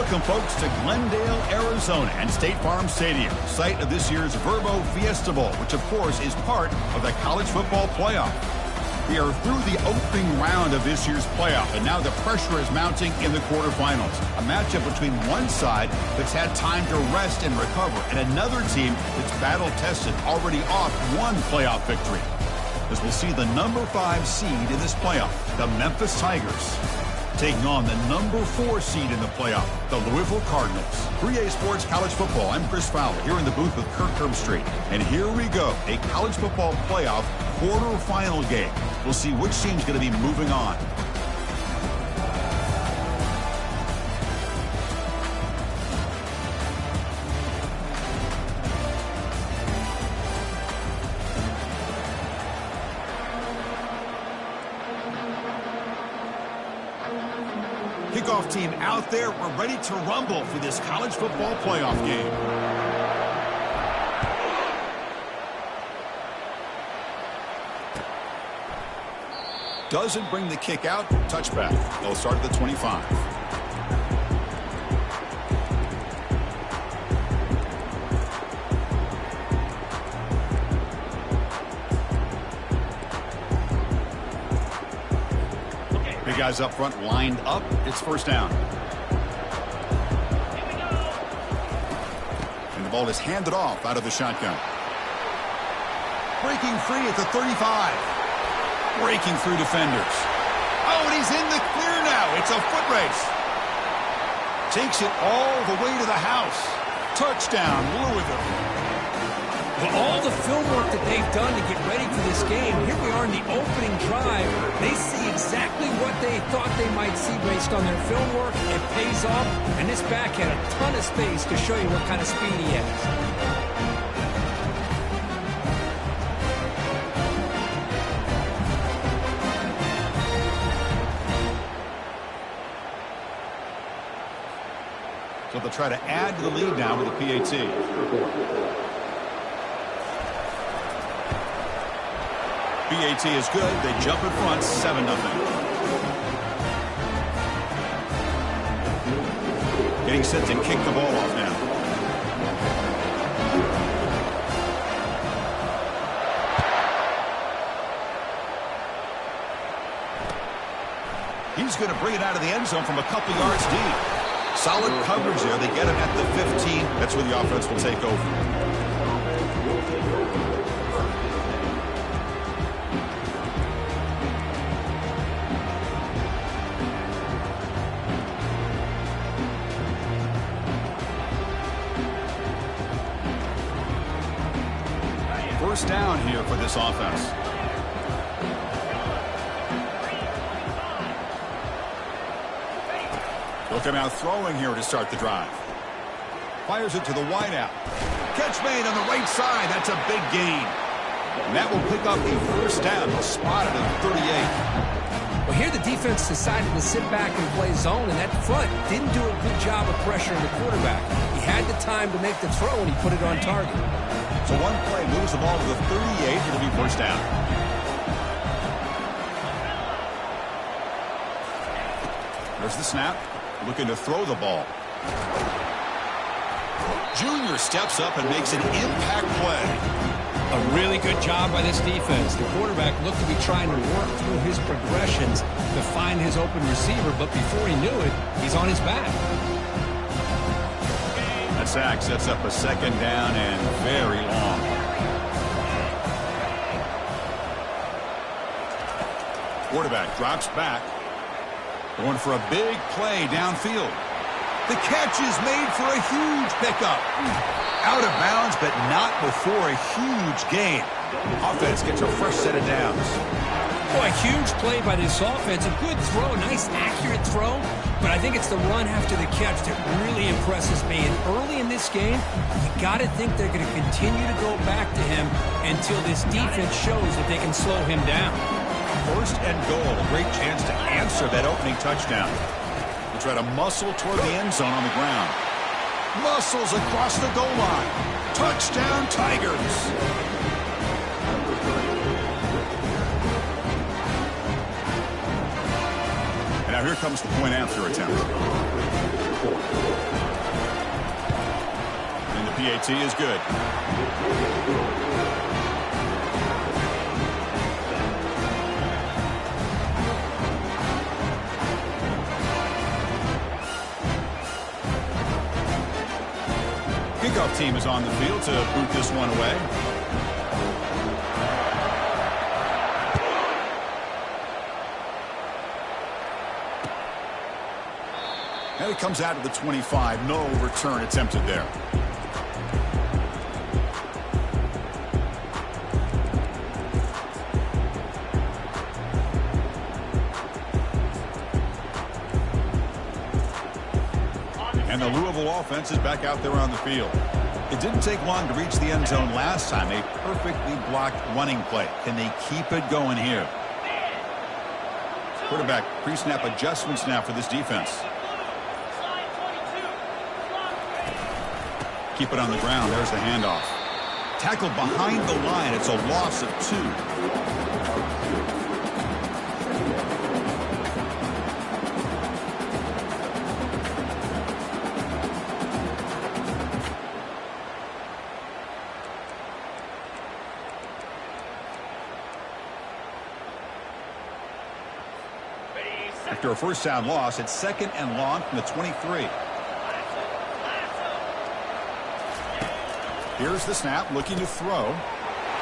Welcome, folks, to Glendale, Arizona and State Farm Stadium, site of this year's Verbo Fiesta Bowl, which, of course, is part of the college football playoff. We are through the opening round of this year's playoff, and now the pressure is mounting in the quarterfinals. A matchup between one side that's had time to rest and recover, and another team that's battle-tested, already off one playoff victory. As we'll see the number 5 seed in this playoff, the Memphis Tigers, taking on the number 4 seed in the playoff, the Louisville Cardinals. 3A Sports College Football. I'm Chris Fowler here in the booth with Kirk Herbstreit. And here we go, a college football playoff quarterfinal game. We'll see which team's going to be moving on. Kickoff team out there. We're ready to rumble for this college football playoff game. Doesn't bring the kick out. Touchback. They'll start at the 25. Big guys up front lined up. It's first down. And the ball is handed off out of the shotgun. Breaking free at the 35. Breaking through defenders. Oh, and he's in the clear now. It's a foot race. Takes it all the way to the house. Touchdown, Louisville. Well, all the film work that they've done to get ready for this game, here we are in the opening drive. They see exactly what they thought they might see based on their film work. It pays off, and this back had a ton of space to show you what kind of speed he has. So they'll try to add to the lead now with the PAT. PAT is good. They jump in front, 7-0. Getting set to kick the ball off now. He's going to bring it out of the end zone from a couple yards deep. Solid coverage there. They get him at the 15. That's where the offense will take over. First down here for this offense. They'll come out throwing here to start the drive. Fires it to the wideout. Catch made on the right side. That's a big gain. And that will pick up the first down. He'll spot it at 38. Well, here the defense decided to sit back and play zone, and that front didn't do a good job of pressuring the quarterback. He had the time to make the throw, and he put it on target. So one play moves the ball to the 38. It'll be first down. There's the snap. Looking to throw the ball. Junior steps up and makes an impact play. A really good job by this defense. The quarterback looked to be trying to work through his progressions to find his open receiver, but before he knew it, he's on his back. That sack sets up a second down and very long. Quarterback drops back. Going for a big play downfield. The catch is made for a huge pickup. Out of bounds, but not before a huge gain. Offense gets a fresh set of downs. Boy, a huge play by this offense. A good throw, a nice accurate throw. But I think it's the run after the catch that really impresses me. And early in this game, you got to think they're going to continue to go back to him until this defense shows that they can slow him down. First and goal, a great chance to answer that opening touchdown. We'll try to muscle toward the end zone on the ground. Muscles across the goal line. Touchdown, Tigers. And now here comes the point after attempt. And the PAT is good. Kickoff team is on the field to boot this one away. And it comes out of the 25. No return attempted there. And the Louisville offense is back out there on the field. It didn't take long to reach the end zone last time. A perfectly blocked running play. Can they keep it going here? Quarterback pre-snap adjustments now for this defense. Keep it on the ground. There's the handoff. Tackled behind the line. It's a loss of 2. After a first down loss, it's 2nd and long from the 23. Here's the snap, looking to throw.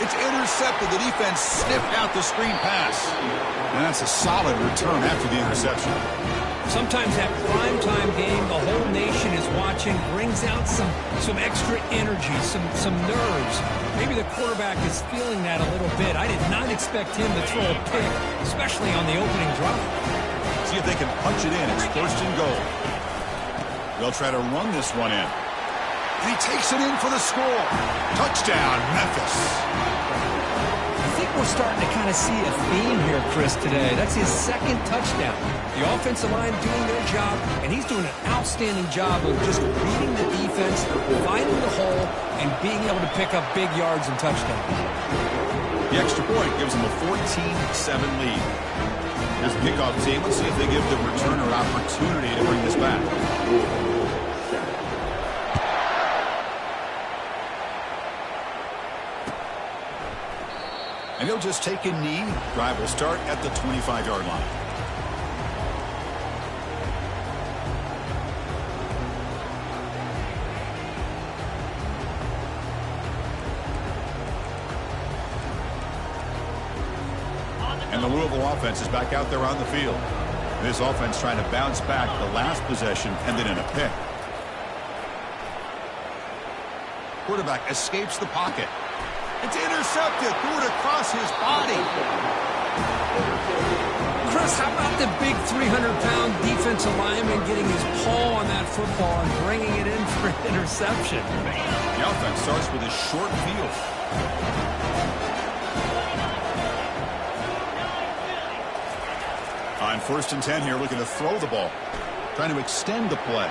It's intercepted. The defense sniffed out the screen pass. And that's a solid return after the interception. Sometimes that primetime game, the whole nation is watching, brings out some extra energy, some nerves. Maybe the quarterback is feeling that a little bit. I did not expect him to throw a pick, especially on the opening drive. See if they can punch it in. It's 1st and goal. They'll try to run this one in. And he takes it in for the score. Touchdown, Memphis. I think we're starting to kind of see a theme here, Chris, today. That's his 2nd touchdown. The offensive line doing their job, and he's doing an outstanding job of just reading the defense, finding the hole, and being able to pick up big yards and touchdowns. The extra point gives them a 14-7 lead. Here's the kickoff team. Let's see if they give the returner opportunity to bring this back. And he'll just take a knee. Drive will start at the 25-yard line. And the Louisville offense is back out there on the field. This offense trying to bounce back. The last possession ended in a pick. Quarterback escapes the pocket. It's intercepted. Threw it across his body. Chris, how about the big 300-pound defensive lineman getting his paw on that football and bringing it in for an interception? The offense starts with a short field. On 1st and 10 here, looking to throw the ball. Trying to extend the play.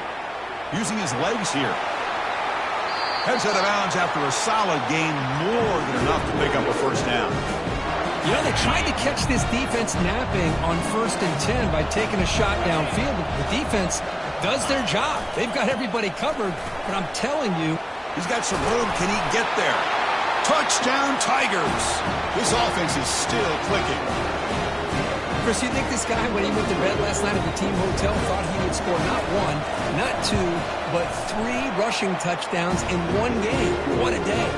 Using his legs here. Heads out of bounds after a solid gain, more than enough to pick up a 1st down. You know, they tried to catch this defense napping on 1st and 10 by taking a shot downfield. The defense does their job. They've got everybody covered, but I'm telling you, he's got some room. Can he get there? Touchdown, Tigers. This offense is still clicking. Chris, you think this guy, when he went to bed last night at the team hotel, thought he would score not 1, not 2, but 3 rushing touchdowns in one game? What a day.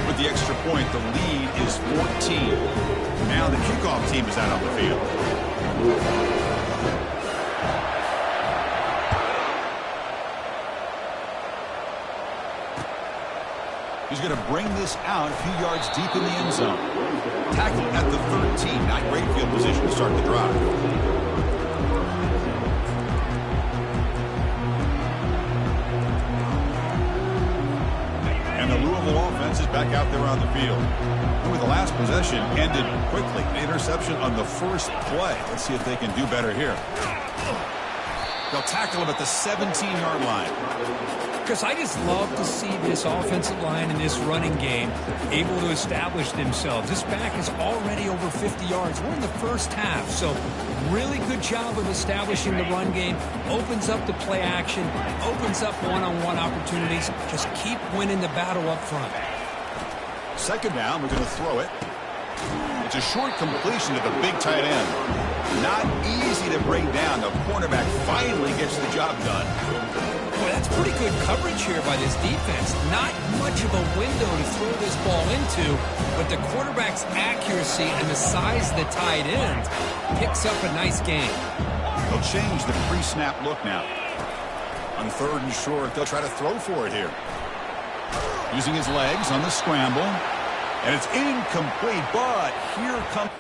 With the extra point, the lead is 14. Now the kickoff team is out on the field. He's going to bring this out a few yards deep in the end zone. Tackled at the 13. Not great field position to start the drive. And the Louisville offense is back out there on the field. And with the last possession ended quickly. An interception on the first play. Let's see if they can do better here. They'll tackle him at the 17-yard line. Chris, I just love to see this offensive line and this running game able to establish themselves. This back is already over 50 yards. We're in the first half, so really good job of establishing the run game. Opens up the play action, opens up one-on-one opportunities. Just keep winning the battle up front. Second down, we're going to throw it. It's a short completion to the big tight end. Not easy to break down. The cornerback finally gets the job done. Boy, that's pretty good coverage here by this defense. Not much of a window to throw this ball into, but the quarterback's accuracy and the size of the tight end picks up a nice gain. They'll change the pre-snap look now. On third and short, they'll try to throw for it here. Using his legs on the scramble. And it's incomplete, but here comes...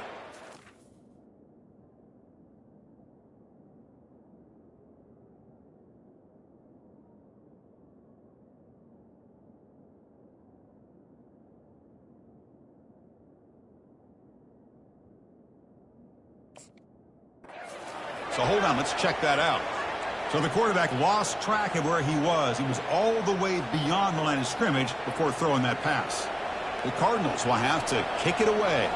So hold on, let's check that out. So the quarterback lost track of where he was. He was all the way beyond the line of scrimmage before throwing that pass. The Cardinals will have to kick it away.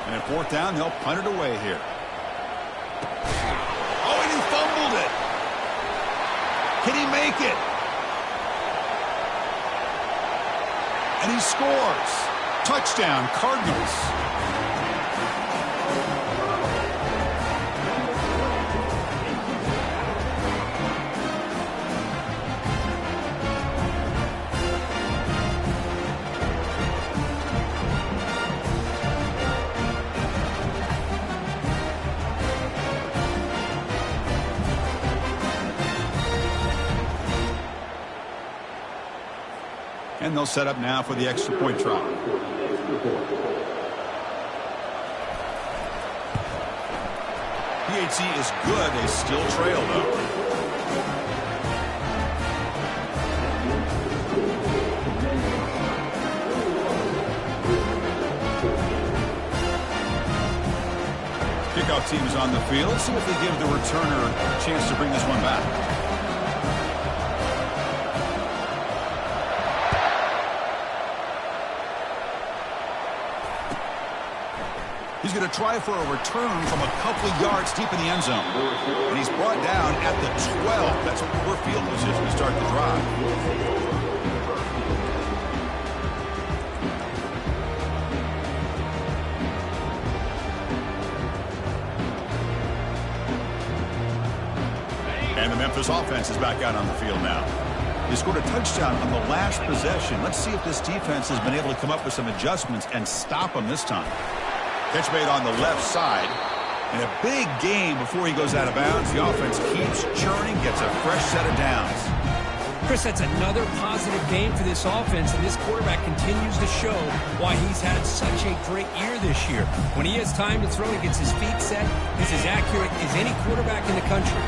And at fourth down, they'll punt it away here. Oh, and he fumbled it. Can he make it? And he scores. Touchdown, Cardinals. And they'll set up now for the extra point try. PAT is good. They still trail, though. Kickoff team is on the field. See if they give the returner a chance to bring this one back. He's going to try for a return from a couple of yards deep in the end zone. And he's brought down at the 12. That's what we're field position to start the drive. And the Memphis offense is back out on the field now. He scored a touchdown on the last possession. Let's see if this defense has been able to come up with some adjustments and stop him this time. Catch made on the left side. And a big gain before he goes out of bounds. The offense keeps churning, gets a fresh set of downs. Chris, that's another positive game for this offense, and this quarterback continues to show why he's had such a great year this year. When he has time to throw, he gets his feet set. He's as accurate as any quarterback in the country.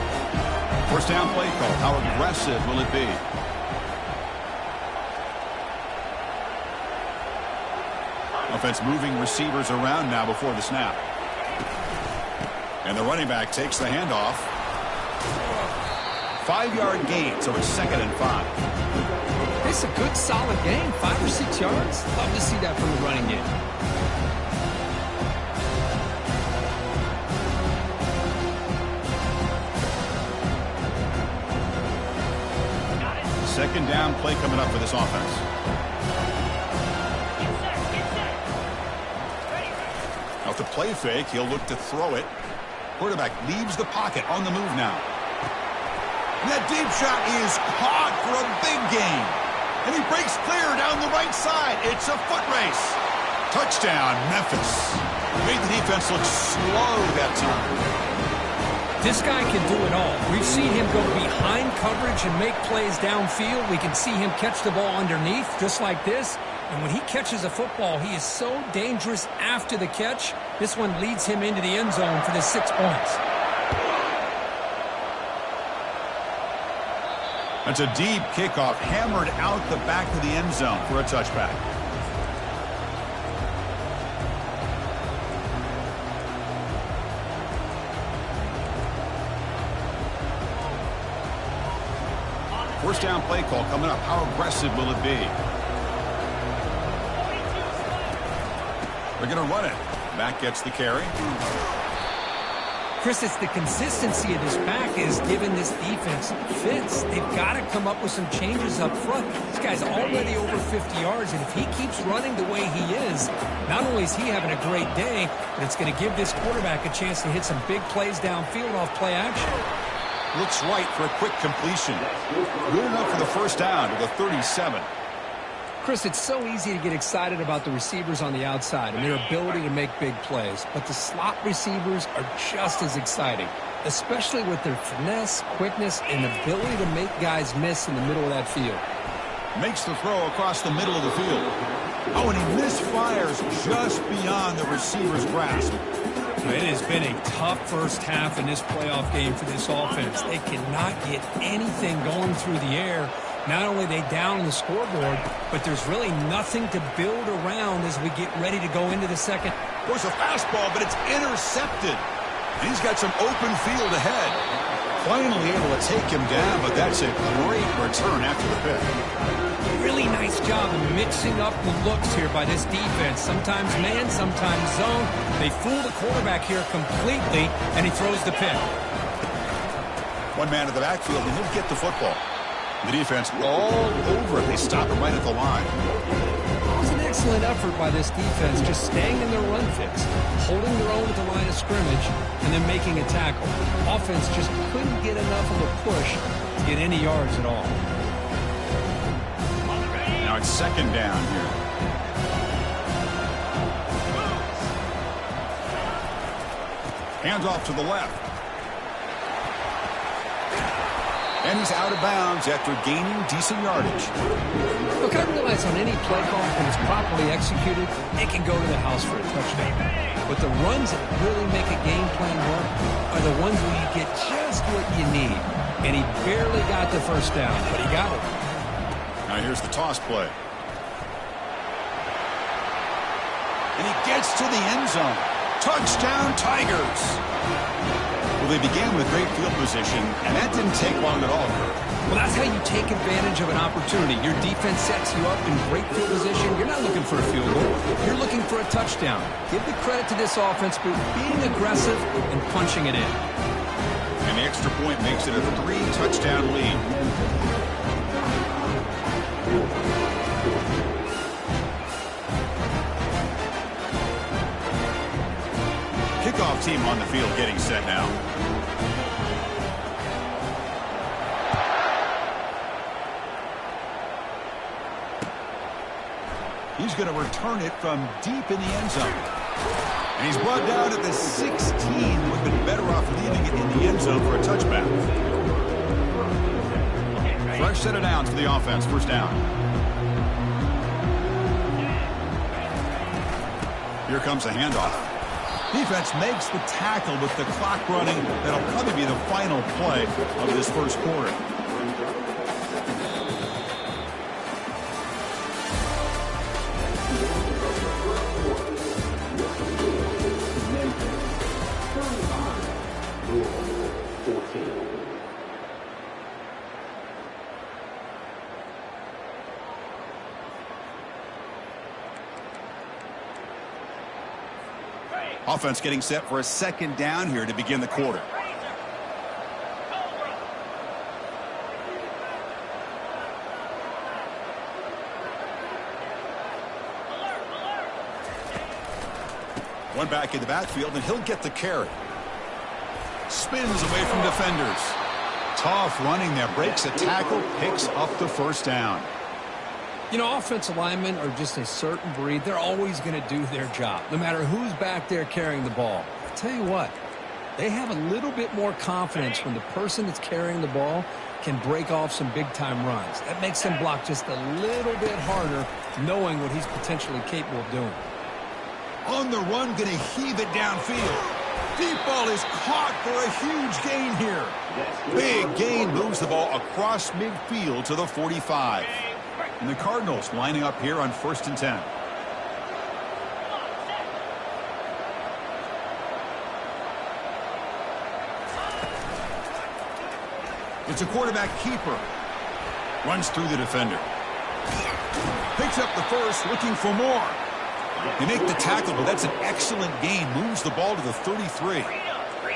First down play call. How aggressive will it be? Offense moving receivers around now before the snap. And the running back takes the handoff. 5-yard gain, so it's 2nd and 5. It's a good, solid gain. 5 or 6 yards. Love to see that from the running game. Second down play coming up for this offense. Off the play fake, he'll look to throw it. Quarterback leaves the pocket on the move now. And that deep shot is caught for a big gain. And he breaks clear down the right side. It's a foot race. Touchdown, Memphis. Made the defense look slow that time. This guy can do it all. We've seen him go behind coverage and make plays downfield. We can see him catch the ball underneath just like this. And when he catches a football, he is so dangerous after the catch. This one leads him into the end zone for the 6 points. That's a deep kickoff, hammered out the back of the end zone for a touchback. First down play call coming up. How aggressive will it be? They're going to run it. Back gets the carry. Chris, it's the consistency of this back is giving this defense fits. They've got to come up with some changes up front. This guy's already over 50 yards, and if he keeps running the way he is, not only is he having a great day, but it's going to give this quarterback a chance to hit some big plays downfield off play action. Looks right for a quick completion. Good enough for the first down to the 37. Chris, it's so easy to get excited about the receivers on the outside and their ability to make big plays, but the slot receivers are just as exciting, especially with their finesse, quickness, and ability to make guys miss in the middle of that field. Makes the throw across the middle of the field. Oh, and he misfires just beyond the receiver's grasp. It has been a tough first half in this playoff game for this offense. They cannot get anything going through the air. Not only are they down the scoreboard, but there's really nothing to build around as we get ready to go into the second. There's a fastball, but it's intercepted. And he's got some open field ahead. Finally able to take him down, but that's a great return after the pick. Really nice job of mixing up the looks here by this defense. Sometimes man, sometimes zone. They fool the quarterback here completely, and he throws the pick. One man in the backfield, and he'll get the football. The defense all over it. They stop it right at the line. It was an excellent effort by this defense, just staying in their run fix, holding their own at the line of scrimmage, and then making a tackle. Offense just couldn't get enough of a push to get any yards at all. Now it's second down here. Hands off to the left. And he's out of bounds after gaining decent yardage. Look, I realize on any play call, when it's properly executed, it can go to the house for a touchdown. But the runs that really make a game plan work are the ones where you get just what you need. And he barely got the first down, but he got it. Now here's the toss play. And he gets to the end zone. Touchdown, Tigers! Well, they began with great field position, and that didn't take long at all, Kurt. Well, that's how you take advantage of an opportunity. Your defense sets you up in great field position. You're not looking for a field goal. You're looking for a touchdown. Give the credit to this offense for being aggressive and punching it in. And the extra point makes it a 3-touchdown lead. Kickoff team on the field getting set now. He's going to return it from deep in the end zone. And he's brought down at the 16. Would have been better off leaving it in the end zone for a touchback. Fresh set of downs for the offense. First down. Here comes a handoff. Defense makes the tackle with the clock running. That'll probably be the final play of this first quarter. Offense getting set for a second down here to begin the quarter. One back in the backfield, and he'll get the carry. Spins away from defenders. Tough running there. Breaks a tackle, picks up the first down. You know, offensive linemen are just a certain breed. They're always going to do their job, no matter who's back there carrying the ball. I'll tell you what, they have a little bit more confidence when the person that's carrying the ball can break off some big-time runs. That makes them block just a little bit harder, knowing what he's potentially capable of doing. On the run, going to heave it downfield. Deep ball is caught for a huge gain here. Big gain moves the ball across midfield to the 45. And the Cardinals lining up here on 1st and 10. It's a quarterback keeper. Runs through the defender. Picks up the first, looking for more. They make the tackle, but that's an excellent gain. Moves the ball to the 33.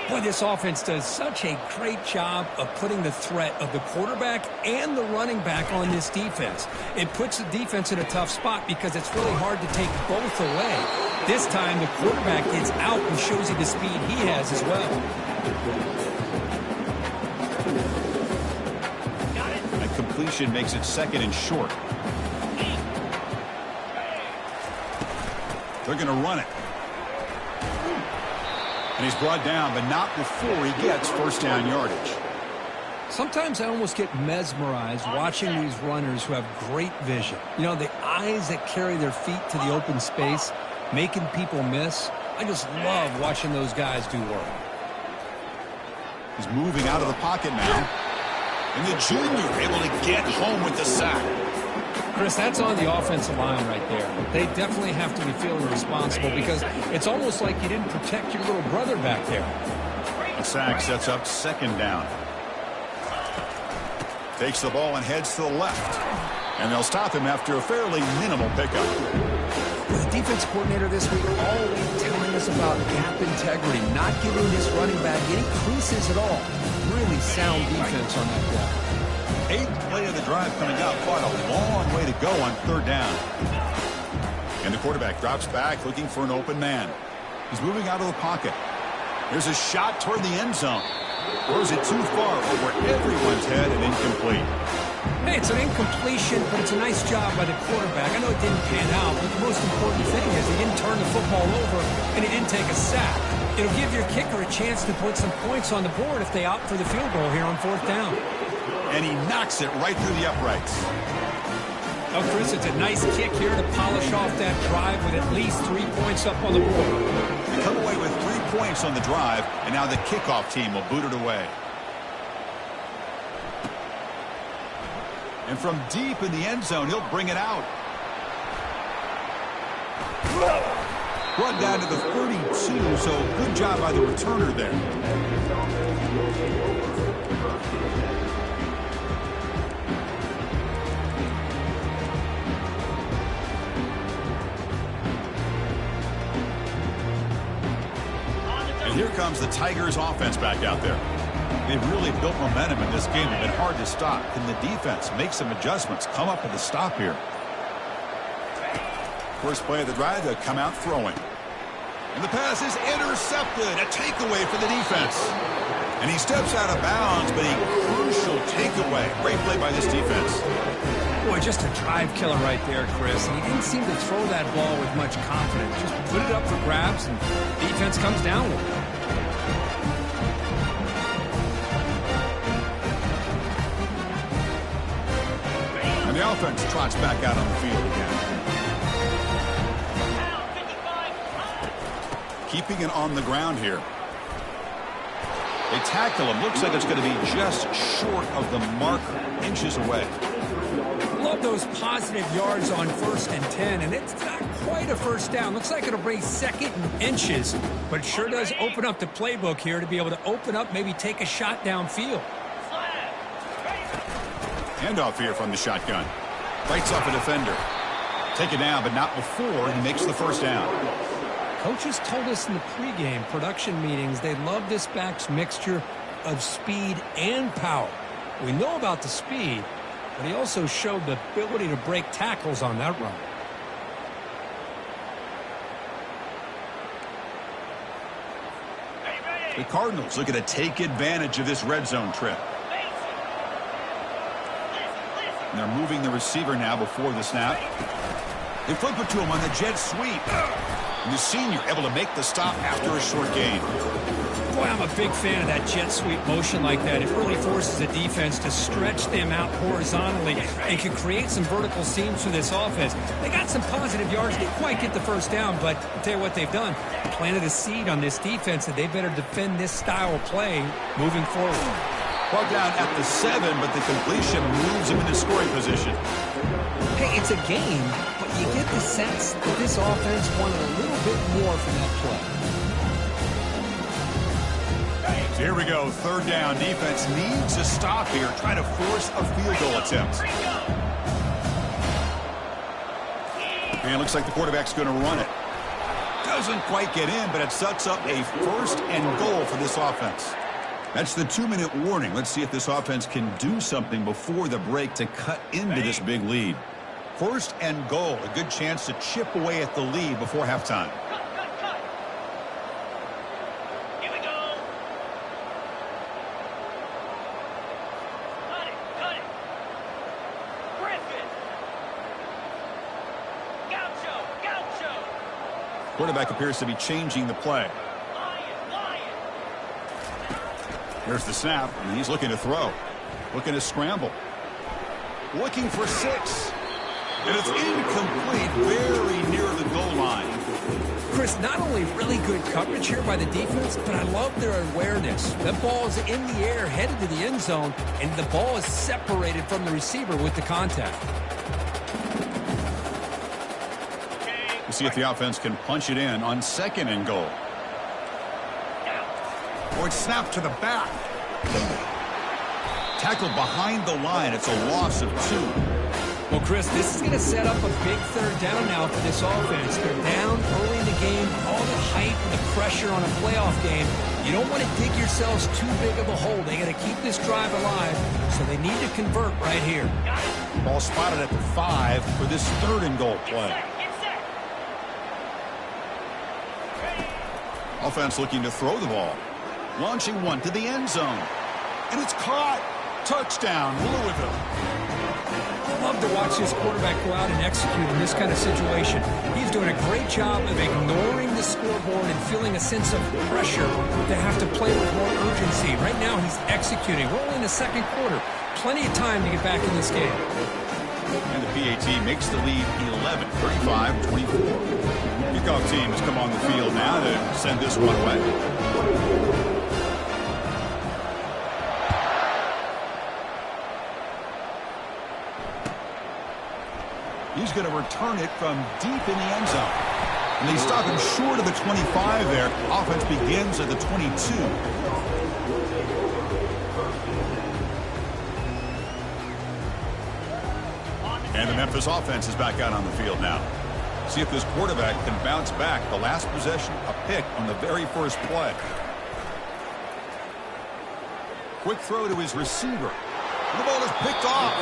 Boy, this offense does such a great job of putting the threat of the quarterback and the running back on this defense. It puts the defense in a tough spot because it's really hard to take both away. This time, the quarterback gets out and shows you the speed he has as well. That completion makes it second and short. They're going to run it. And he's brought down, but not before he gets first down yardage. Sometimes I almost get mesmerized watching these runners who have great vision. You know, the eyes that carry their feet to the open space, making people miss. I just love watching those guys do work. He's moving out of the pocket now. And the junior able to get home with the sack. Chris, that's on the offensive line right there. They definitely have to be feeling responsible because it's almost like you didn't protect your little brother back there. The sack sets up second down. Takes the ball and heads to the left. And they'll stop him after a fairly minimal pickup. The defense coordinator this week always telling us about gap integrity, not giving this running back any creases at all. Really sound defense on that gap. 8th play of the drive coming up. Quite a long way to go on third down. And the quarterback drops back looking for an open man. He's moving out of the pocket. There's a shot toward the end zone. Throws it too far over everyone's head and incomplete. Hey, it's an incompletion, but it's a nice job by the quarterback. I know it didn't pan out, but the most important thing is he didn't turn the football over and he didn't take a sack. It'll give your kicker a chance to put some points on the board if they opt for the field goal here on fourth down. And he knocks it right through the uprights. Oh, Chris, it's a nice kick here to polish off that drive with at least 3 points up on the board. They come away with 3 points on the drive, and now the kickoff team will boot it away. And from deep in the end zone, he'll bring it out. Run down to the 32, so good job by the returner there. And here comes the Tigers offense back out there. They've really built momentum in this game. They've been hard to stop. Can the defense make some adjustments? Come up with a stop here. First play of the drive, they'll come out throwing. And the pass is intercepted. A takeaway for the defense. And he steps out of bounds, but a crucial takeaway. Great play by this defense. Boy, just a drive killer right there, Chris. And he didn't seem to throw that ball with much confidence. Just put it up for grabs, and defense comes down with it. And the offense trots back out on the field again. Keeping it on the ground here. They tackle him. Looks like it's going to be just short of the marker, inches away. Love those positive yards on 1st and 10, and it's not quite a first down. Looks like it'll bring second and inches, but it sure does open up the playbook here to be able to open up, maybe take a shot downfield. Handoff here from the shotgun. Bites off a defender. Take it down, but not before he makes the first down. Coaches told us in the pregame production meetings they love this back's mixture of speed and power. We know about the speed, but he also showed the ability to break tackles on that run. The Cardinals looking to take advantage of this red zone trip. And they're moving the receiver now before the snap. They flip it to him on the jet sweep. And the senior able to make the stop after a short gain. Boy, I'm a big fan of that jet sweep motion like that. It really forces the defense to stretch them out horizontally and can create some vertical seams for this offense. They got some positive yards. Didn't quite get the first down, but I'll tell you what they've done. Planted a seed on this defense that they better defend this style of play moving forward. Brought down at the 7, but the completion moves him into scoring position. Hey, it's a game, but you get the sense that this offense wanted a little bit more from that play. So here we go, third down. Defense needs a stop here, trying to force a field goal attempt. And it looks like the quarterback's going to run it. Doesn't quite get in, but it sets up a 1st and goal for this offense. That's the 2-minute warning. Let's see if this offense can do something before the break to cut into this big lead. 1st and goal, a good chance to chip away at the lead before halftime. Here we go. Cut it. Griffin. Gaucho. Quarterback appears to be changing the play. Lion. Here's the snap, and he's looking to throw. Looking to scramble. Looking for 6. And it's incomplete, very near the goal line. Chris, not only really good coverage here by the defense, but I love their awareness. That ball is in the air, headed to the end zone, and the ball is separated from the receiver with the contact. We'll see if the offense can punch it in on 2nd and goal. Or it's snapped to the back. Tackled behind the line. It's a loss of 2. Well, Chris, this is going to set up a big third down now for this offense. They're down early in the game. All the hype and the pressure on a playoff game. You don't want to dig yourselves too big of a hole. They got to keep this drive alive, so they need to convert right here. Ball spotted at the 5 for this 3rd and goal play. Offense looking to throw the ball. Launching one to the end zone. And it's caught. Touchdown, Louisville. I love to watch this quarterback go out and execute in this kind of situation. He's doing a great job of ignoring the scoreboard and feeling a sense of pressure to have to play with more urgency. Right now, he's executing. We're only in the 2nd quarter. Plenty of time to get back in this game. And the PAT makes the lead 11, 35-24. Kickoff team has come on the field now to send this one away. He's going to return it from deep in the end zone. And they stop him short of the 25 there. Offense begins at the 22. And the Memphis offense is back out on the field now. See if this quarterback can bounce back. The last possession, a pick on the very first play. Quick throw to his receiver. The ball is picked off.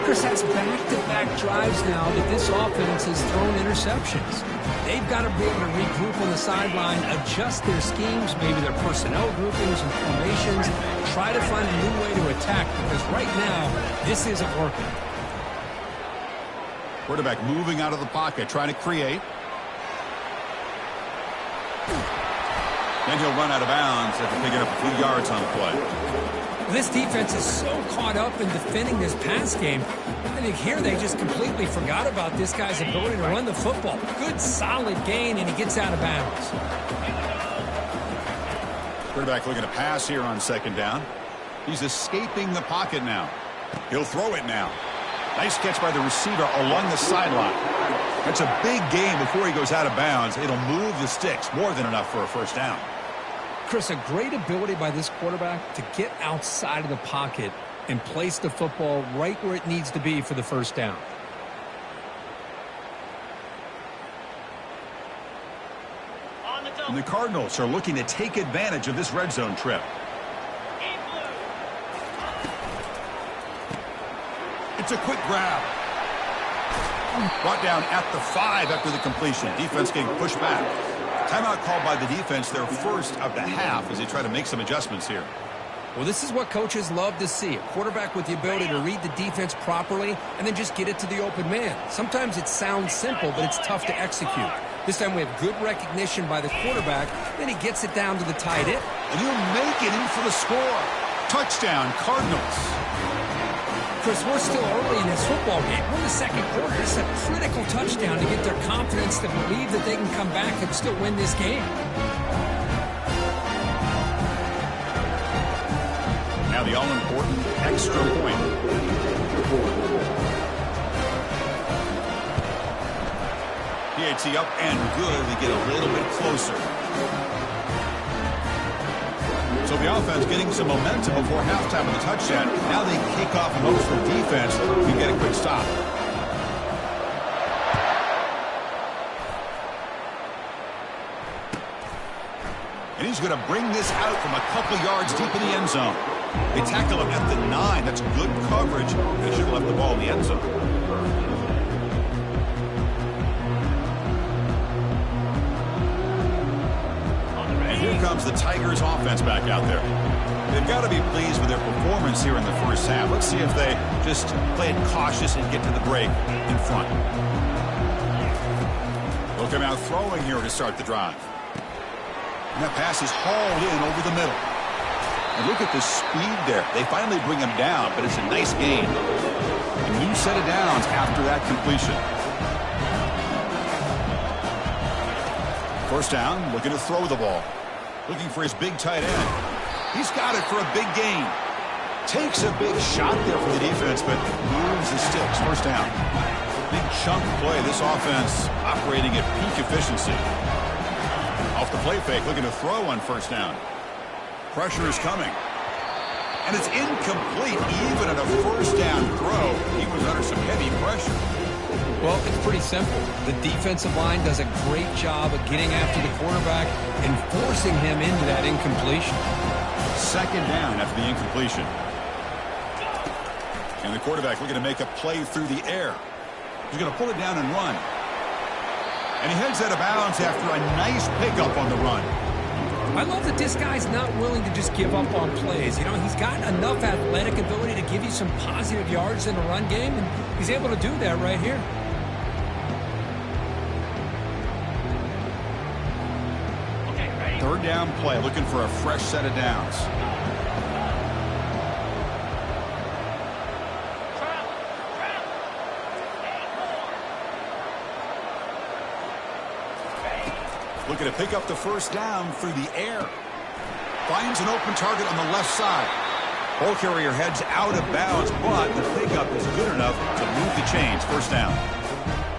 Chris, that's back-to-back drives now that this offense has thrown interceptions. They've got to be able to regroup on the sideline, adjust their schemes, maybe their personnel groupings and formations, try to find a new way to attack, because right now, this isn't working. Quarterback moving out of the pocket, trying to create. Then he'll run out of bounds after picking up a few yards on the play. This defense is so caught up in defending this pass game. I think here they just completely forgot about this guy's ability to run the football. Good, solid gain, and he gets out of bounds. Quarterback looking to pass here on 2nd down. He's escaping the pocket now. He'll throw it now. Nice catch by the receiver along the sideline. That's a big gain before he goes out of bounds. It'll move the sticks, more than enough for a 1st down. Chris, a great ability by this quarterback to get outside of the pocket and place the football right where it needs to be for the 1st down. And the Cardinals are looking to take advantage of this red zone trip. It's a quick grab. Brought down at the 5 after the completion. Defense getting pushed back. Timeout called by the defense, their first of the half, as they try to make some adjustments here. Well, this is what coaches love to see. A quarterback with the ability to read the defense properly and then just get it to the open man. Sometimes it sounds simple, but it's tough to execute. This time we have good recognition by the quarterback. Then he gets it down to the tight end. And he'll make it in for the score. Touchdown, Cardinals. Chris, we're still early in this football game. We're in the 2nd quarter. This is a critical touchdown to get their confidence to believe that they can come back and still win this game. Now the all-important extra point. PAT up and good. We get a little bit closer. So the offense getting some momentum before halftime with a touchdown. Now they kick off and hopes the defense can get a quick stop. And he's going to bring this out from a couple yards deep in the end zone. They tackle him at the 9. That's good coverage. They should have left the ball in the end zone. And here comes the Tigers offense back out there. They've got to be pleased with their performance here in the first half. Let's see if they just play it cautious and get to the break in front. They'll come out throwing here to start the drive. And that pass is hauled in over the middle. And look at the speed there. They finally bring him down, but it's a nice gain. A new set of downs after that completion. First down, looking to throw the ball. Looking for his big tight end. He's got it for a big gain. Takes a big shot there from the defense, but moves the sticks. First down. Big chunk play. This offense operating at peak efficiency. Off the play fake, looking to throw on first down. Pressure is coming. And it's incomplete. Even at a first down throw, he was under some heavy pressure. Well, it's pretty simple. The defensive line does a great job of getting after the quarterback and forcing him into that incompletion. Second down after the incompletion. And the quarterback looking to make a play through the air. He's going to pull it down and run. And he heads out of bounds after a nice pickup on the run. I love that this guy's not willing to just give up on plays. You know, he's got enough athletic ability to give you some positive yards in the run game, and he's able to do that right here. Okay, ready? Third down play, looking for a fresh set of downs. Looking to pick up the first down through the air. Finds an open target on the left side. Ball carrier heads out of bounds, but the pickup is good enough to move the chains. First down.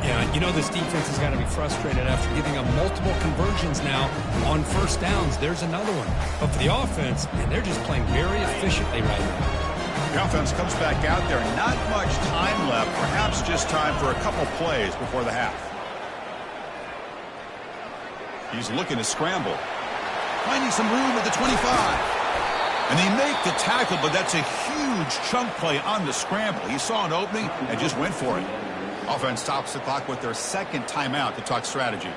Yeah, you know this defense has got to be frustrated after giving up multiple conversions now on first downs. There's another one. But for the offense, and they're just playing very efficiently right now. The offense comes back out there. Not much time left. Perhaps just time for a couple plays before the half. He's looking to scramble. Finding some room at the 25. And they make the tackle, but that's a huge chunk play on the scramble. He saw an opening and just went for it. Offense stops the clock with their second timeout to talk strategy.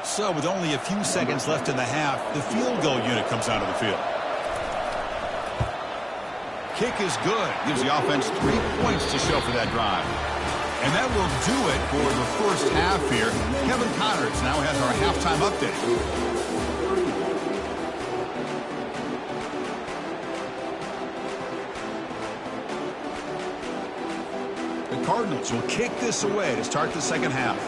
So with only a few seconds left in the half, the field goal unit comes out of the field. Kick is good. Gives the offense 3 points to show for that drive. And that will do it for the first half here. Kevin Connors now has our halftime update. The Cardinals will kick this away to start the second half.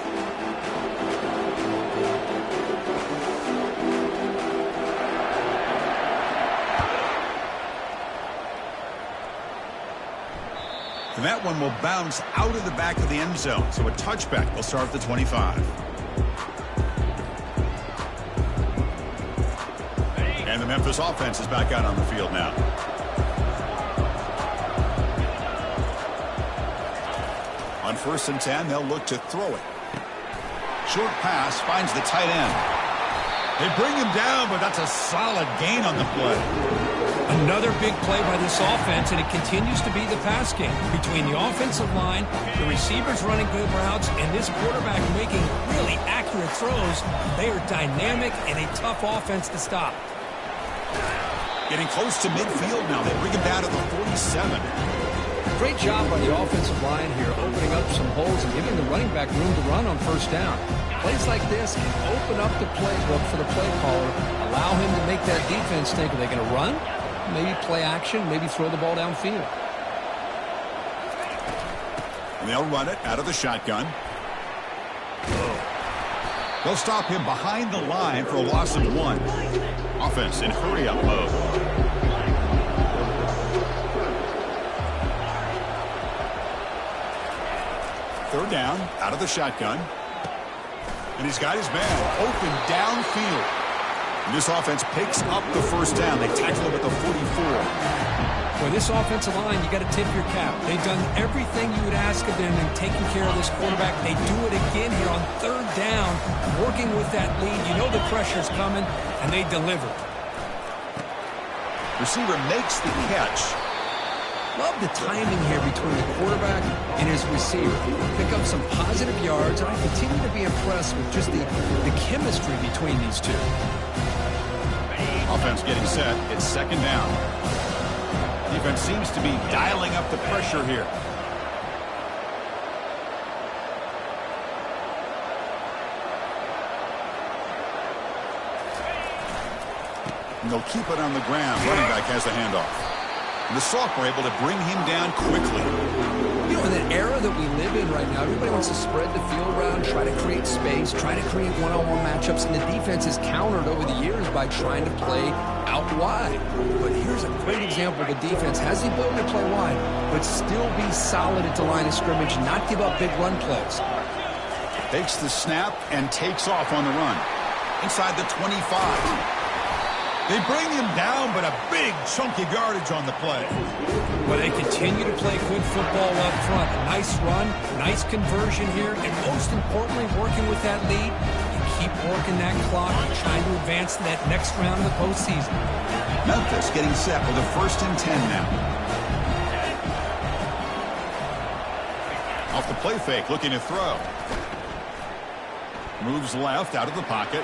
And that one will bounce out of the back of the end zone. So a touchback will start at the 25. And the Memphis offense is back out on the field now. On 1st and 10, they'll look to throw it. Short pass finds the tight end. They bring him down, but that's a solid gain on the play. Another big play by this offense, and it continues to be the pass game between the offensive line, the receivers running good routes, and this quarterback making really accurate throws. They are dynamic and a tough offense to stop. Getting close to midfield now. They bring him down to the 47. Great job by the offensive line here, opening up some holes and giving the running back room to run on first down. Plays like this can open up the playbook for the play caller, allow him to make that defense think, are they going to run? Maybe play action, maybe throw the ball downfield. And they'll run it out of the shotgun. They'll stop him behind the line for a loss of 1. Offense in hurry-up mode. Third down, out of the shotgun. And he's got his man open downfield. And this offense picks up the first down. They tackle him at the 44. Boy, this offensive line, you got to tip your cap. They've done everything you would ask of them in taking care of this quarterback. They do it again here on third down, working with that lead. You know the pressure's coming, and they deliver. Receiver makes the catch. Love the timing here between the quarterback and his receiver. Pick up some positive yards, and I continue to be impressed with just the chemistry between these two. Offense getting set. It's second down. Defense seems to be dialing up the pressure here. And they'll keep it on the ground. Running back has the handoff. And the Soft were able to bring him down quickly. You know, in the era that we live in right now, everybody wants to spread the field around, try to create space, try to create one-on-one matchups, and the defense is countered over the years by trying to play out wide. But here's a great example. The defense has the ability to play wide, but still be solid at the line of scrimmage, not give up big run plays. Takes the snap and takes off on the run. Inside the 25. They bring him down, but a big chunk of yardage on the play. Well, they continue to play good football up front. A nice run, nice conversion here, and most importantly, working with that lead, you keep working that clock, trying to advance to that next round of the postseason. Memphis getting set with a 1st and 10 now. Off the play fake, looking to throw. Moves left out of the pocket.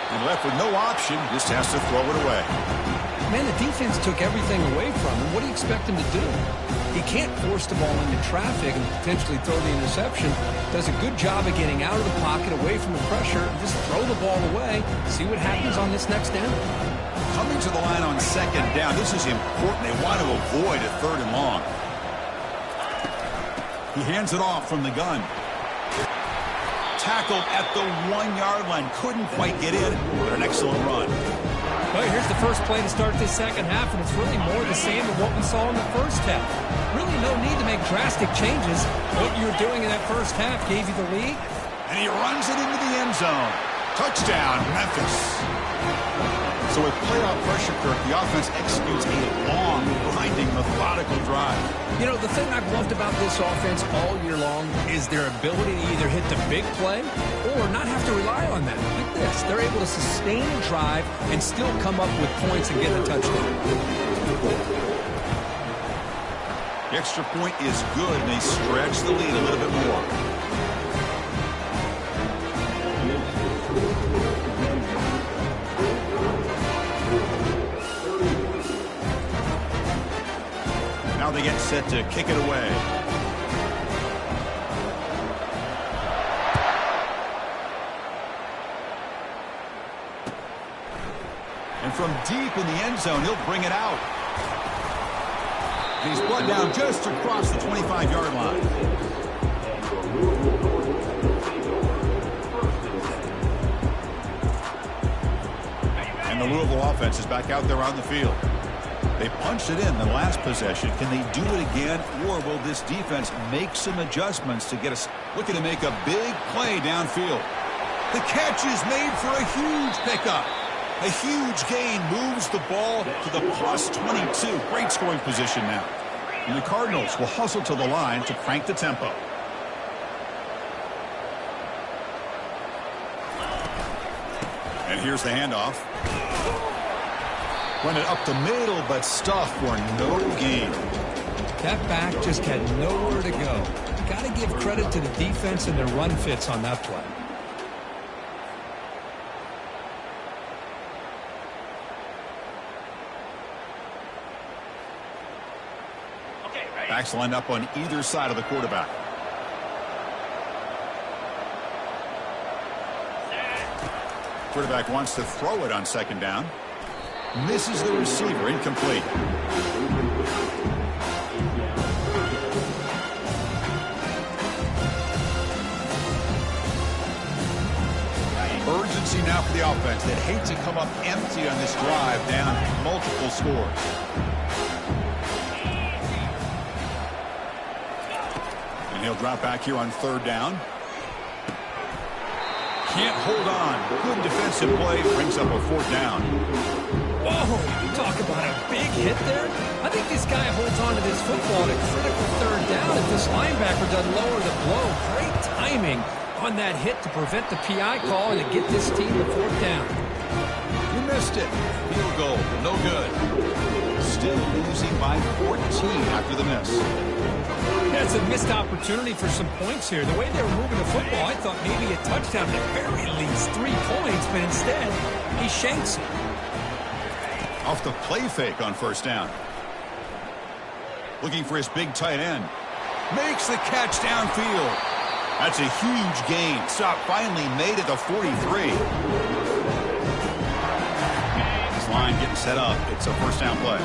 And left with no option, just has to throw it away. Man, the defense took everything away from him. What do you expect him to do? He can't force the ball into traffic and potentially throw the interception. Does a good job of getting out of the pocket, away from the pressure, and just throw the ball away. See what happens on this next down. Coming to the line on second down, this is important. They want to avoid a 3rd and long. He hands it off from the gun. Tackled at the 1-yard line. Couldn't quite get in, but an excellent run. Well, here's the first play to start this second half, and it's really more the same of what we saw in the first half. Really no need to make drastic changes. What you were doing in that first half gave you the lead. And he runs it into the end zone. Touchdown, Memphis. So with playoff pressure, Kirk, the offense executes a long, grinding, methodical drive. You know, the thing I've loved about this offense all year long is their ability to either hit the big play or not have to rely on that. Like this, they're able to sustain a drive and still come up with points and get a touchdown. The extra point is good, and they stretch the lead a little bit more. Now they get set to kick it away. And from deep in the end zone, he'll bring it out. He's brought down just across the 25-yard line. And the Louisville offense is back out there on the field. They punched it in the last possession. Can they do it again, or will this defense make some adjustments to get us looking to make a big play downfield? The catch is made for a huge pickup. A huge gain moves the ball to the plus 22. Great scoring position now. And the Cardinals will hustle to the line to crank the tempo. And here's the handoff. Run it up the middle, but stuffed for no gain. That back just had nowhere to go. Got to give credit to the defense and their run fits on that play. Backs lined up on either side of the quarterback. Quarterback wants to throw it on second down. Misses the receiver. Incomplete. Urgency now for the offense. They'd hate to come up empty on this drive, down multiple scores. And he'll drop back here on third down. Can't hold on. Good defensive play. Brings up a fourth down. Whoa, you talk about a big hit there. I think this guy holds on to this football at a critical third down if this linebacker doesn't lower the blow. Great timing on that hit to prevent the PI call and to get this team the fourth down. You missed it. Field goal. No good. Still losing by 14 after the miss. That's a missed opportunity for some points here. The way they were moving the football, I thought maybe a touchdown at very least 3 points, but instead, he shanks it. Off the play fake on first down. Looking for his big tight end. Makes the catch downfield. That's a huge gain. Stop finally made at the 43. This line getting set up. It's a first down play.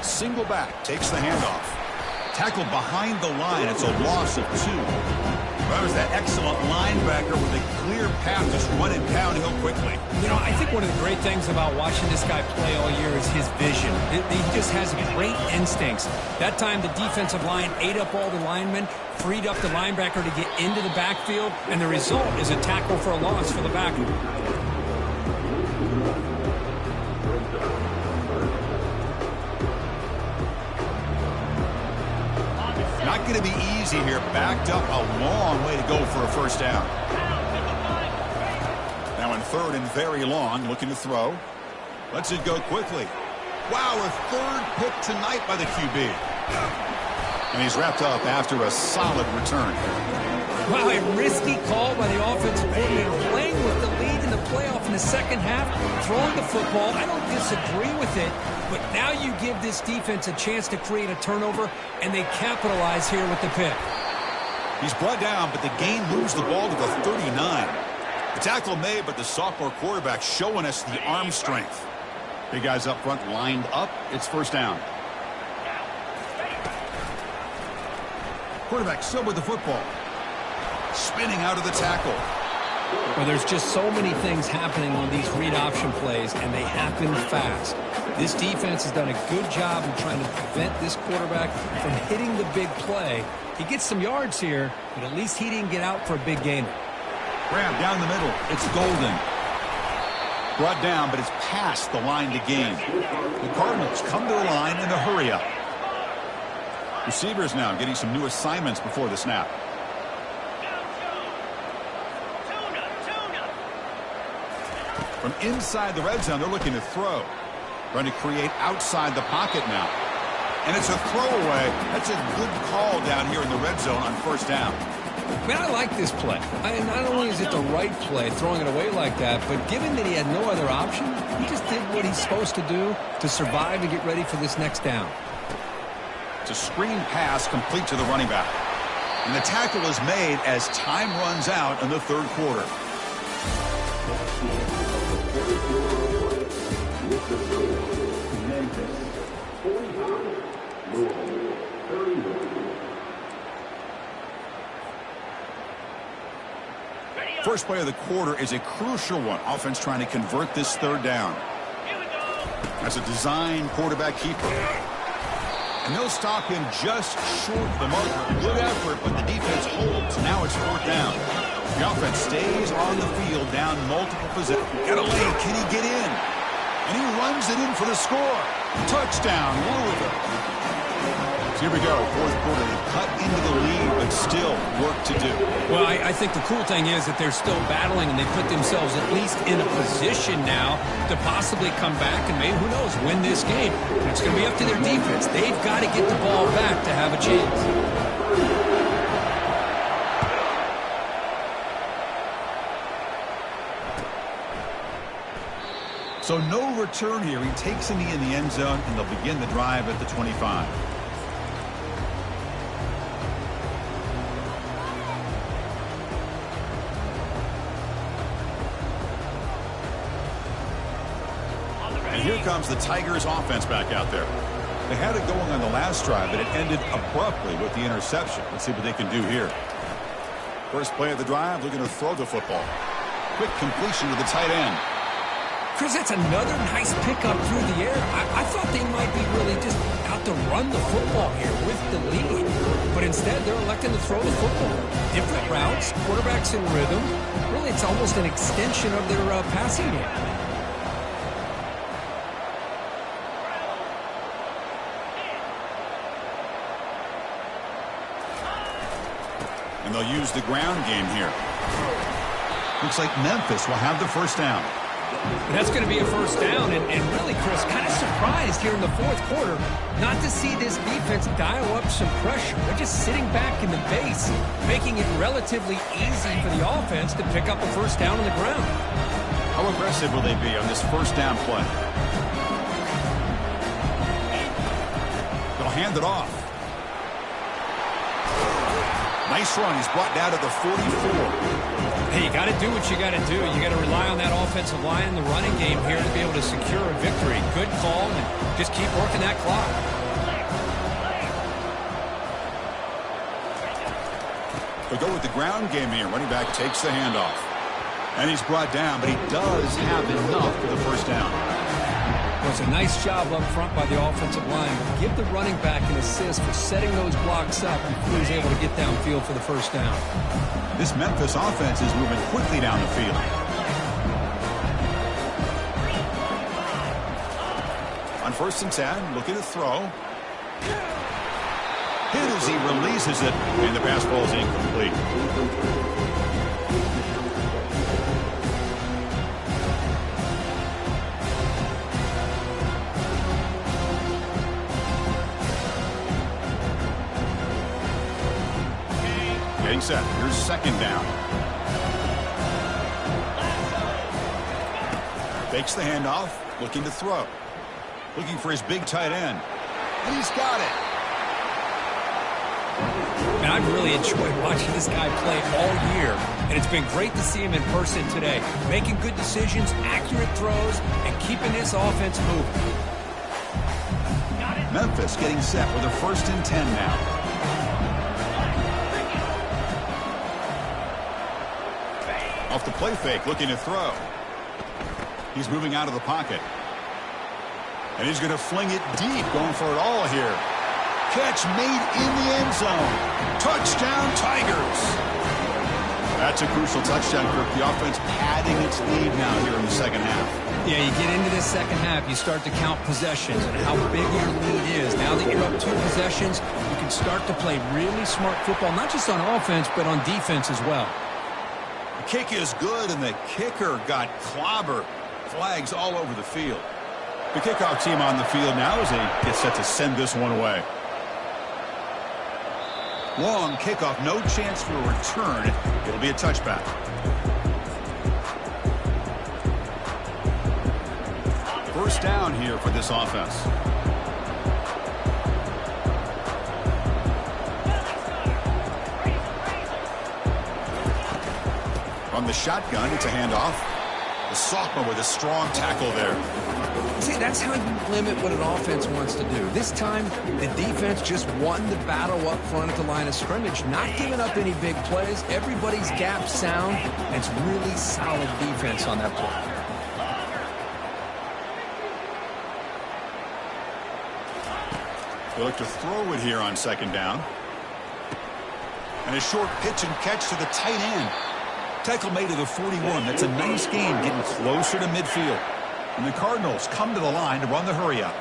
Single back, takes the handoff. Tackled behind the line. It's a loss of 2. That was that excellent linebacker with a clear path just running downhill quickly. You know, I think one of the great things about watching this guy play all year is his vision. He just has great instincts. That time the defensive line ate up all the linemen, freed up the linebacker to get into the backfield, and the result is a tackle for a loss for the backer. Not going to be easy here. Backed up a long way to go for a first down. Now in third and very long, looking to throw. Lets it go quickly. Wow, a third pick tonight by the QB. And he's wrapped up after a solid return. Wow, a risky call by the offensive coordinator, playing with the lead in the playoff in the second half, throwing the football. I don't disagree with it, but now you give this defense a chance to create a turnover, and they capitalize here with the pick. He's brought down, but the gain moves the ball to the 39. The tackle made, but the sophomore quarterback showing us the arm strength. Big guys up front lined up. It's first down. Quarterback still with the football. Spinning out of the tackle. Well, there's just so many things happening on these read option plays, and they happen fast. This defense has done a good job of trying to prevent this quarterback from hitting the big play. He gets some yards here, but at least he didn't get out for a big gainer. Grab down the middle. It's Golden. Brought down, but it's past the line to gain. The Cardinals come to the line in a hurry up. Receivers now getting some new assignments before the snap. From inside the red zone, they're looking to throw. Trying to create outside the pocket now. And it's a throwaway. That's a good call down here in the red zone on first down. Man, I like this play. Not only is it the right play, throwing it away like that, but given that he had no other option, he just did what he's supposed to do to survive and get ready for this next down. It's a screen pass complete to the running back. And the tackle is made as time runs out in the third quarter. First play of the quarter is a crucial one. Offense trying to convert this third down. As a design quarterback keeper. And they'll stop him just short of the marker. Good effort, but the defense holds. Now it's fourth down. The offense stays on the field down multiple possessions. Got a lane. Can he get in? And he runs it in for the score. Touchdown, Louisville. So here we go. Fourth quarter. They cut into the lead, but still work to do. Well, I think the cool thing is that they're still battling, and they put themselves at least in a position now to possibly come back and maybe, who knows, win this game. And it's going to be up to their defense. They've got to get the ball back to have a chance. So no return here. He takes a knee in the end zone, and they'll begin the drive at the 25. And here comes the Tigers offense back out there. They had it going on the last drive, but it ended abruptly with the interception. Let's see what they can do here. First play of the drive, looking to throw the football. Quick completion to the tight end. Chris, that's another nice pickup through the air. I thought they might be really just out to run the football here with the lead. But instead, they're electing to throw the football. Different routes, quarterbacks in rhythm. Really, it's almost an extension of their passing game. And they'll use the ground game here. Looks like Memphis will have the first down. That's going to be a first down, and really, Chris, kind of surprised here in the fourth quarter not to see this defense dial up some pressure. They're just sitting back in the base, making it relatively easy for the offense to pick up a first down on the ground. How aggressive will they be on this first down play? They'll hand it off. Nice run. He's brought down to the 44. Hey, you got to do what you got to do. You got to rely on that offensive line in the running game here to be able to secure a victory. Good call, and just keep working that clock. They'll go with the ground game here. Running back takes the handoff. And he's brought down, but he does have enough for the first down. Well, it's a nice job up front by the offensive line. Give the running back an assist for setting those blocks up before he's able to get downfield for the first down. This Memphis offense is moving quickly down the field. On 1st and 10, looking to throw. Hit as he releases it, and the pass ball is incomplete. Getting set. Here's second down. Fakes the handoff. Looking to throw. Looking for his big tight end. And he's got it. Man, I've really enjoyed watching this guy play all year. And it's been great to see him in person today. Making good decisions, accurate throws, and keeping this offense moving. Memphis getting set with a 1st and 10 now. Off the play fake, looking to throw. He's moving out of the pocket. And he's going to fling it deep, going for it all here. Catch made in the end zone. Touchdown, Tigers. That's a crucial touchdown, Kirk. The offense padding its lead now here in the second half. Yeah, you get into this second half, you start to count possessions and how big your lead is. Now that you're up 2 possessions, you can start to play really smart football, not just on offense, but on defense as well. The kick is good, and the kicker got clobbered. Flags all over the field. The kickoff team on the field now as they get set to send this one away. Long kickoff, no chance for a return. It'll be a touchback. First down here for this offense. From the shotgun, it's a handoff. The sophomore with a strong tackle there. See, that's how you limit what an offense wants to do. This time, the defense just won the battle up front at the line of scrimmage, not giving up any big plays. Everybody's gap sound, and it's really solid defense on that play. They look to throw it here on second down. And a short pitch and catch to the tight end. Tackle made to the 41. That's a nice game, getting closer to midfield. And the Cardinals come to the line to run the hurry-up.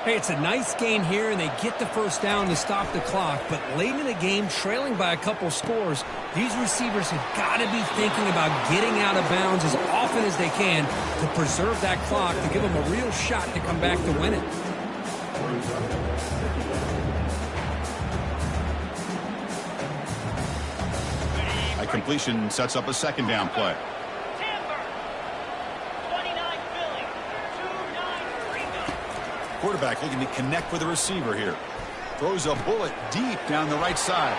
Hey, it's a nice gain here, and they get the first down to stop the clock. But late in the game, trailing by a couple scores, these receivers have got to be thinking about getting out of bounds as often as they can to preserve that clock, to give them a real shot to come back to win it. A completion sets up a second down play. Quarterback looking to connect with the receiver here. Throws a bullet deep down the right side.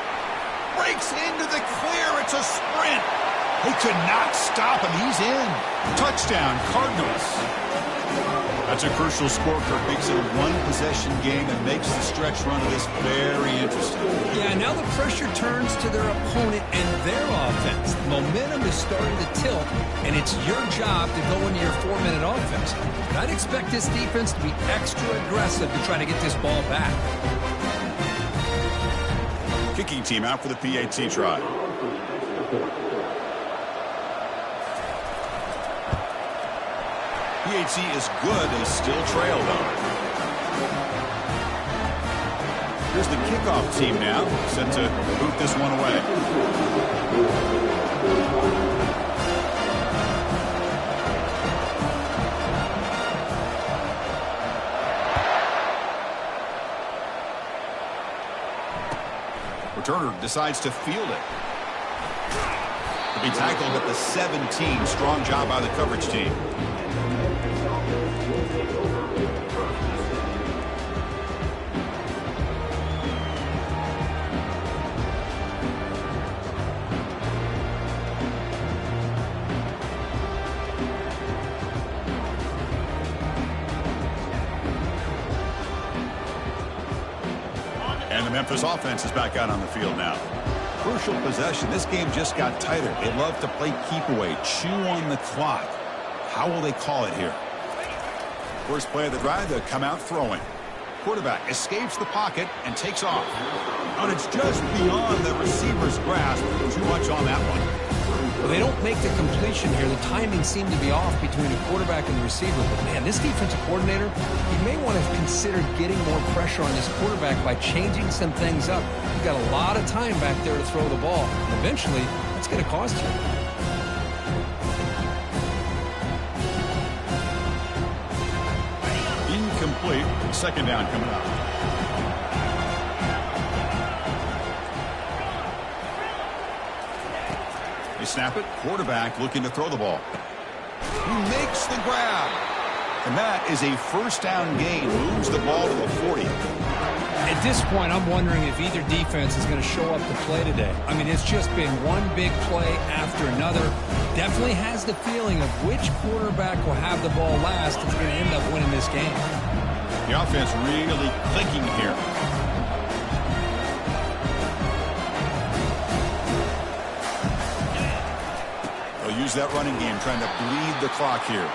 Breaks into the clear. It's a sprint. They could not stop him. He's in. Touchdown, Cardinals. That's a crucial score. Kirk makes it a one-possession game and makes the stretch run of this very interesting. Yeah, now the pressure turns to their opponent and their offense. The momentum is starting to tilt, and it's your job to go into your 4-minute offense. But I'd expect this defense to be extra aggressive to try to get this ball back. Kicking team out for the PAT try. PAT is good. They still trail, though. Here's the kickoff team now, set to boot this one away. Returner decides to field it. To be tackled at the 17. Strong job by the coverage team. And the Memphis offense is back out on the field now. Crucial possession. This game just got tighter. They love to play keep away, chew on the clock. How will they call it here? First play of the drive, they'll come out throwing. Quarterback escapes the pocket and takes off. And it's just beyond the receiver's grasp. Too much on that one. Well, they don't make the completion here. The timing seemed to be off between the quarterback and the receiver. But, man, this defensive coordinator, he may want to consider getting more pressure on this quarterback by changing some things up. You've got a lot of time back there to throw the ball. Eventually, it's going to cost you. Incomplete. Second down coming up. They snap it. Quarterback looking to throw the ball. He makes the grab. And that is a first down gain. Moves the ball to the 40. At this point, I'm wondering if either defense is going to show up to play today. I mean, it's just been one big play after another. Definitely has the feeling of which quarterback will have the ball last that's going to end up winning this game. The offense really clicking here. They'll use that running game, trying to bleed the clock here.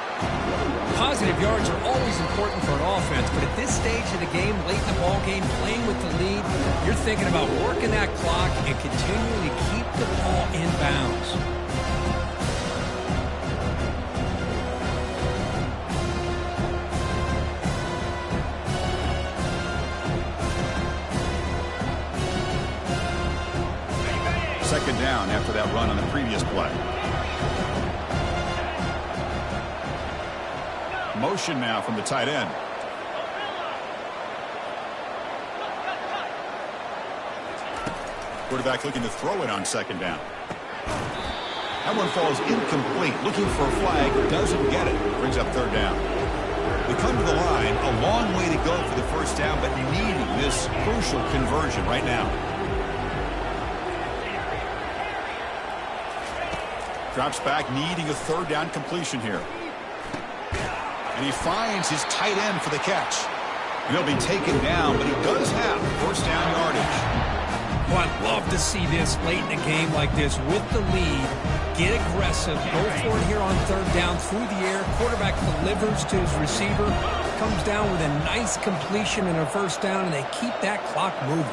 Positive yards are always important for an offense, but at this stage of the game, late in the ball game, playing with the lead, you're thinking about working that clock and continuing to keep the ball in bounds. Second down after that run on the previous play. Motion now from the tight end. Quarterback looking to throw it on second down. That one falls incomplete. Looking for a flag. Doesn't get it. Brings up third down. They come to the line. A long way to go for the first down, but needing this crucial conversion right now. Drops back, needing a third down completion here. And he finds his tight end for the catch. And he'll be taken down, but he does have first down yardage. Well, I'd love to see this late in a game like this with the lead. Get aggressive. Go for it here on third down through the air. Quarterback delivers to his receiver. Comes down with a nice completion and a first down, and they keep that clock moving.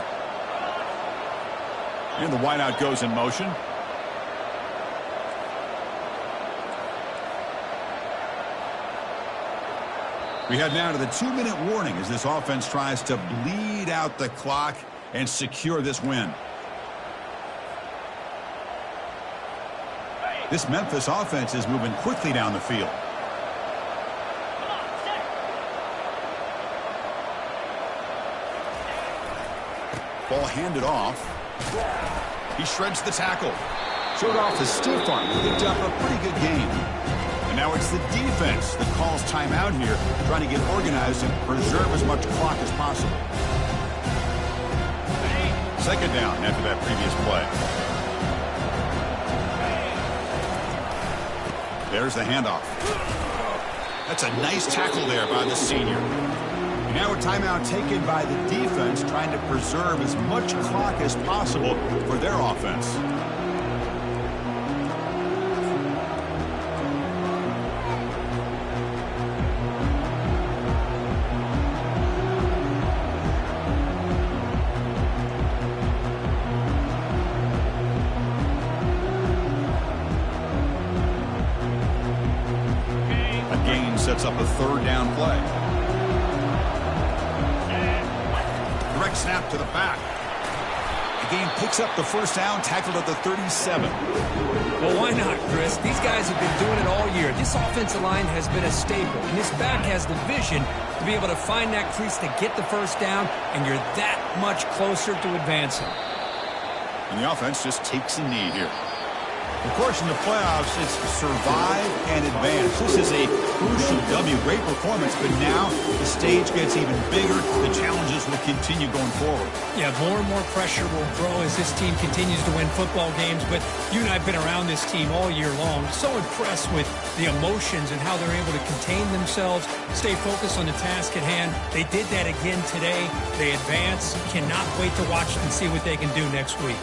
And the wideout goes in motion. We head now to the 2-minute warning as this offense tries to bleed out the clock and secure this win. This Memphis offense is moving quickly down the field. Ball handed off. He shreds the tackle. Showed off the stiff arm. Picked up a pretty good game. And now it's the defense that calls timeout here, trying to get organized and preserve as much clock as possible. Second down after that previous play. There's the handoff. That's a nice tackle there by the senior. Now a timeout taken by the defense, trying to preserve as much clock as possible for their offense. A gain sets up a third down play. Direct snap to the back. The game picks up the first down, tackled at the 37. Well, why not, Chris? These guys have been doing it all year. This offensive line has been a staple, and this back has the vision to be able to find that crease to get the first down, and you're that much closer to advancing. And the offense just takes a knee here. Of course, in the playoffs, it's survive and advance. This is a crucial W. Great performance, but now the stage gets even bigger. The challenges will continue going forward. Yeah, more and more pressure will grow as this team continues to win football games, but you and I have been around this team all year long. So impressed with the emotions and how they're able to contain themselves, stay focused on the task at hand. They did that again today. They advance. Cannot wait to watch and see what they can do next week.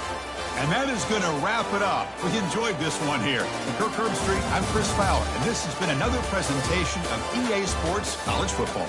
And that is going to wrap it up. We enjoyed this one here. From Kirk Herbstreit, I'm Chris Fowler, and this has been another presentation of EA Sports College Football.